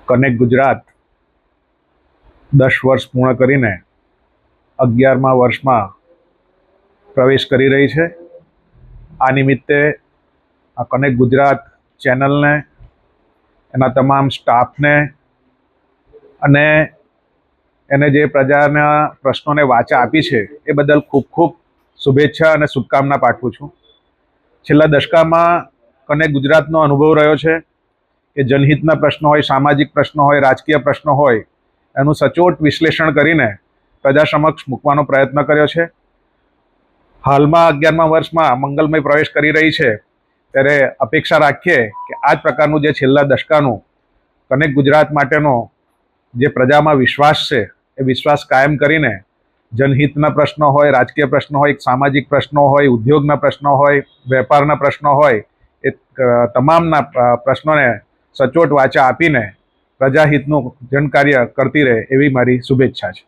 Connect Gujarat 10 વર્ષ પૂર્ણ કરીને 11મા વર્ષમાં પ્રવેશ કરી રહી છે। આ નિમિત્તે આ કનેક્ટ ગુજરાત ચેનલને, એના તમામ સ્ટાફને અને એને જે પ્રજાના પ્રશ્નોને વાચા આપી છે એ બદલ ખૂબ ખૂબ શુભેચ્છા અને શુભકામના પાઠવું છું। છેલ્લા દશકામાં કનેક્ટ ગુજરાતનો અનુભવ રહ્યો છે કે જનહિતના પ્રશ્નો હોય, સામાજિક પ્રશ્નો હોય, રાજકીય પ્રશ્નો હોય, એનું સચોટ વિશ્લેષણ કરીને પ્રજા સમક્ષ મૂકવાનો પ્રયત્ન કર્યો છે। હાલમાં 11મા વર્ષમાં મંગલમય પ્રવેશ કરી રહી છે ત્યારે અપેક્ષા રાખીએ કે આ જ પ્રકારનું જે છેલ્લા દશકાનું કનેક્ટ ગુજરાત માટેનો જે પ્રજામાં વિશ્વાસ છે એ વિશ્વાસ કાયમ કરીને જનહિતના પ્રશ્નો હોય, રાજકીય પ્રશ્નો હોય, સામાજિક પ્રશ્નો હોય, ઉદ્યોગના પ્રશ્નો હોય, વેપારના પ્રશ્નો હોય, એ તમામના પ્રશ્નોને સચોટ વાચા આપીને પ્રજાહિતનું જનકાર્ય કરતી રહે એવી મારી શુભેચ્છા છે।